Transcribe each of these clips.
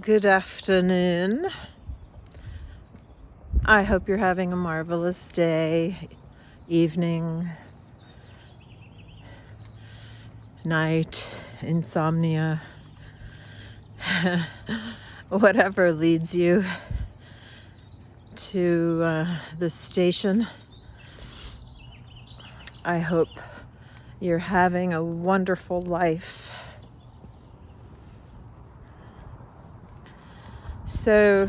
Good afternoon. I hope you're having a marvelous day, evening, night, insomnia, whatever leads you to the station. I hope you're having a wonderful life. So,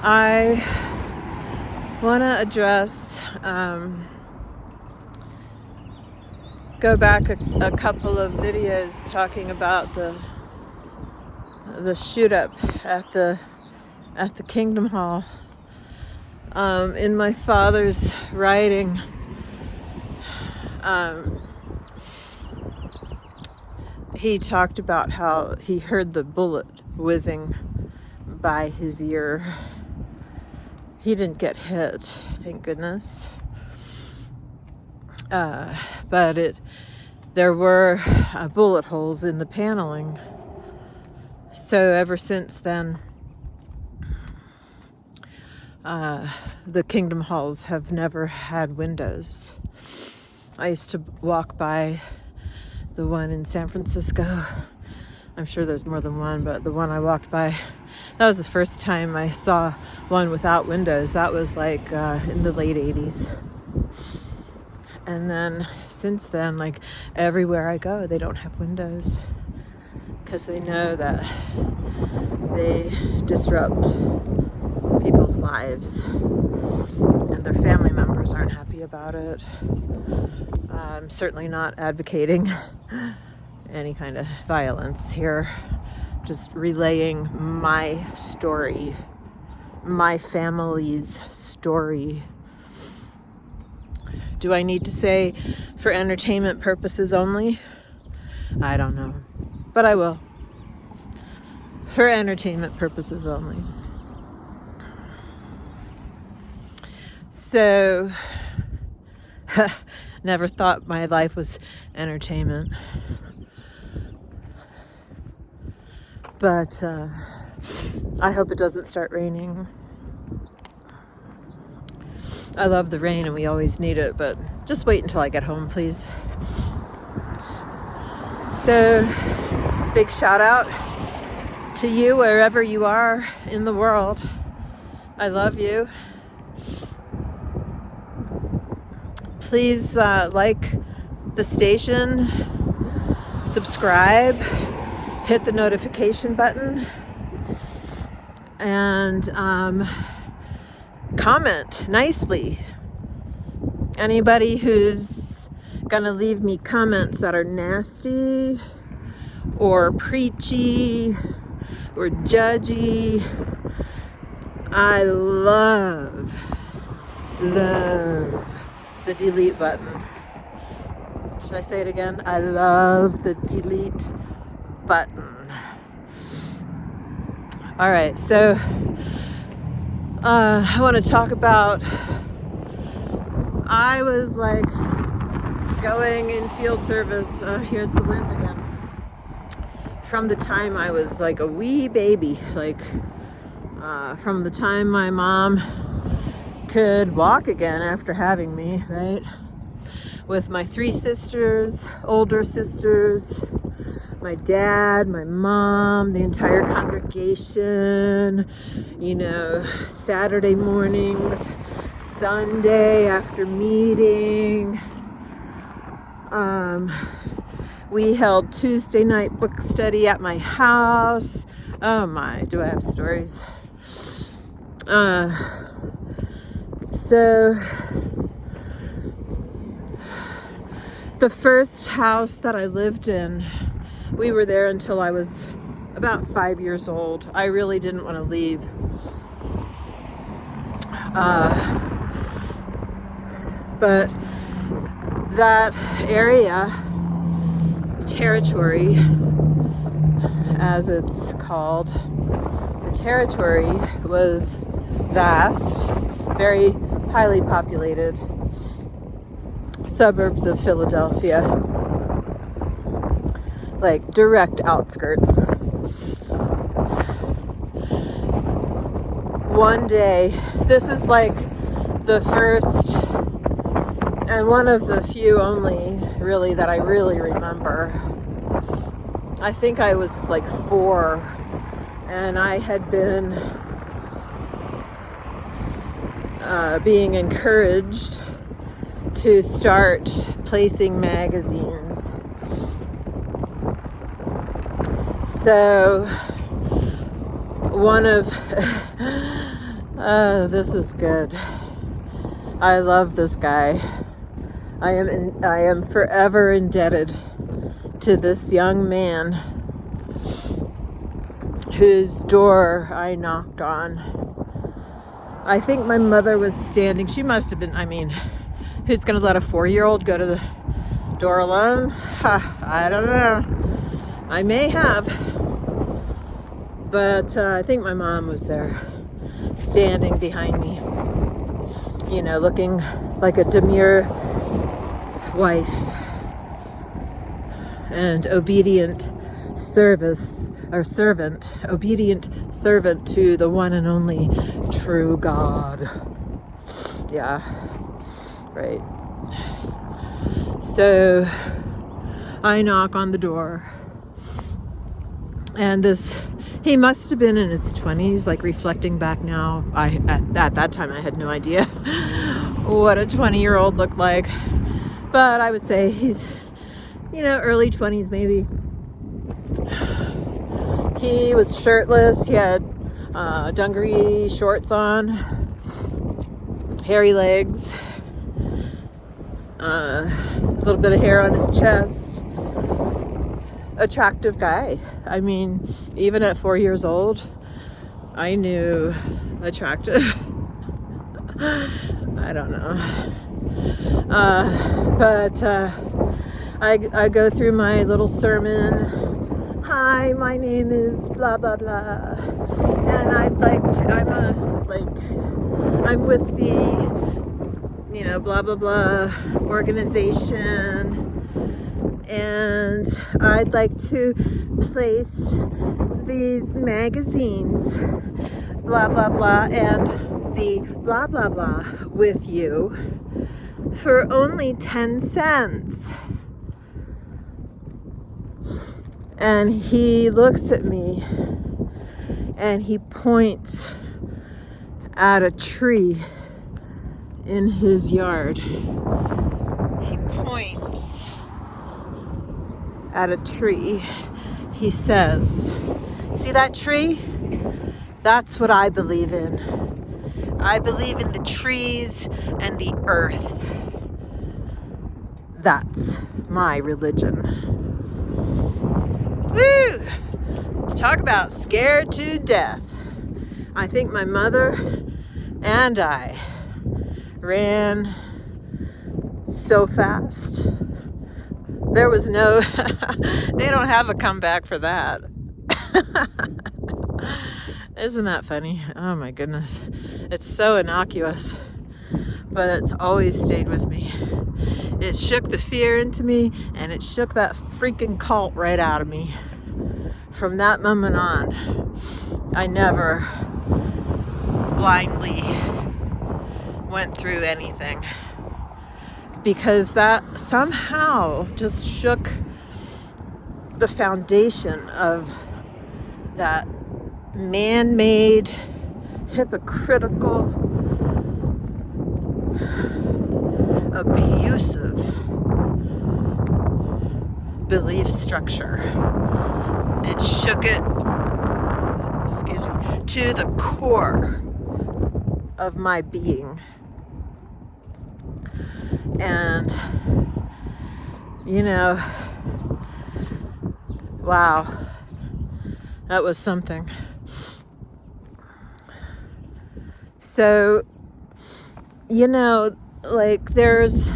I want to address, go back a couple of videos talking about the shoot up at the Kingdom Hall. In my father's writing, he talked about how he heard the bullet whizzing by his ear. He didn't get hit, thank goodness. But there were bullet holes in the paneling. So ever since then, the Kingdom Halls have never had windows. I used to walk by the one in San Francisco. I'm sure there's more than one, but the one I walked by, that was the first time I saw one without windows. That was like in the late 80s. And then since then, like everywhere I go, they don't have windows because they know that they disrupt people's lives and their family members aren't happy about it. I'm certainly not advocating any kind of violence here, just relaying my story, my family's story. Do I need to say for entertainment purposes only? I don't know, but I will. For entertainment purposes only. So, never thought my life was entertainment. But I hope it doesn't start raining. I love the rain and we always need it, but just wait until I get home, please. So, big shout out to you wherever you are in the world. I love you. Please like the station, subscribe, hit the notification button, and comment nicely. Anybody who's gonna leave me comments that are nasty or preachy or judgy, I love the delete button. Should I say it again? I love the delete button. All right, so I want to talk about, I was like going in field service, here's the wind again, from the time I was like a wee baby, like from the time my mom could walk again after having me, right? With my 3 sisters, older sisters, my dad, my mom, the entire congregation, Saturday mornings, Sunday after meeting. We held Tuesday night book study at my house. Oh my, do I have stories? So the first house that I lived in, we were there until I was about 5 years old. I really didn't want to leave. But that area, territory, as it's called, the territory was vast, very highly populated, suburbs of Philadelphia. like direct outskirts. One day, this is like the first and one of the few only really that I really remember. I think I was like 4, and I had been being encouraged to start placing magazines. So one of this is good. I love this guy. I am forever indebted to this young man whose door I knocked on. I think my mother was standing. She must have been. I mean, who's going to let a 4-year-old go to the door alone? I don't know. I may have. But I think my mom was there, standing behind me, you know, looking like a demure wife and obedient obedient servant to the one and only true God. Yeah, right. So I knock on the door, and he must have been in his 20s, like reflecting back now. At that time I had no idea what a 20-year-old looked like, but I would say he's, early 20s maybe. He was shirtless. He had dungaree shorts on, hairy legs, a little bit of hair on his chest. Attractive guy. I mean, even at 4 years old, I knew attractive. I don't know. But I go through my little sermon. Hi, my name is blah, blah, blah. And I'm with the, blah, blah, blah organization. And I'd like to place these magazines, blah, blah, blah, and the blah, blah, blah with you for only 10 cents. And he looks at me and he points at a tree in his yard. He points at a tree. He says, "See that tree? That's what I believe in. I believe in the trees and the earth. That's my religion." Woo! Talk about scared to death. I think my mother and I ran so fast. There was no, they don't have a comeback for that. Isn't that funny? Oh my goodness. It's so innocuous, but it's always stayed with me. It shook the fear into me, and it shook that freaking cult right out of me. From that moment on, I never blindly went through anything, because that somehow just shook the foundation of that man-made, hypocritical, abusive belief structure. It shook it, to the core of my being. And, wow, that was something. So, there's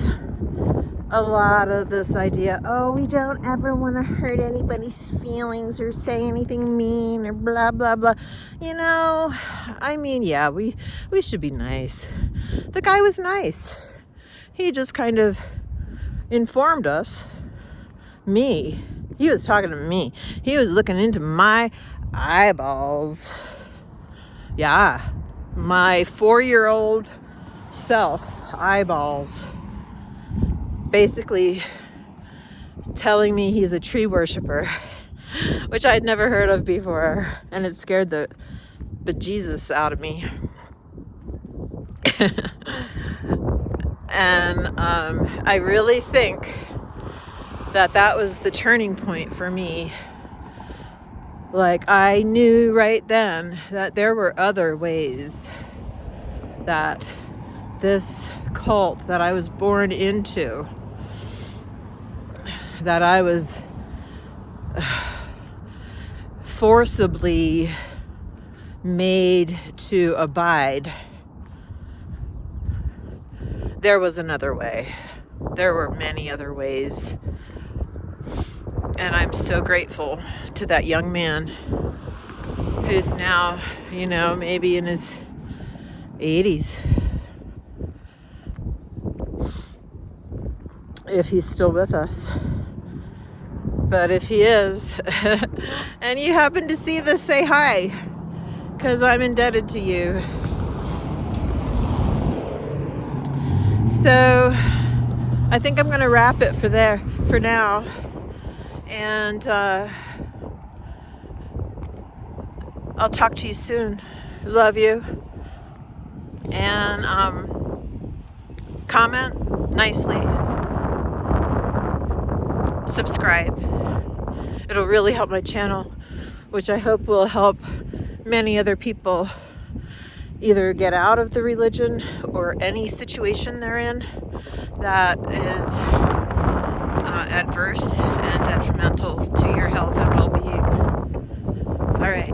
a lot of this idea, we don't ever want to hurt anybody's feelings or say anything mean or blah, blah, blah. We should be nice. The guy was nice. He just kind of informed me, He was talking to me. He was looking into my eyeballs. Yeah, my 4-year-old self eyeballs. Basically telling me he's a tree worshiper, which I'd never heard of before, and it scared the bejesus out of me. And I really think that was the turning point for me. Like, I knew right then that there were other ways that this cult that I was born into, that I was forcibly made to abide, there was another way. There were many other ways. And I'm so grateful to that young man who's now, maybe in his 80s. If he's still with us. But if he is, and you happen to see this, say hi, because I'm indebted to you. So I think I'm going to wrap it for now. And I'll talk to you soon. Love you. And comment nicely. Subscribe. It'll really help my channel, which I hope will help many other people either get out of the religion or any situation they're in that is adverse and detrimental to your health and well-being. All right.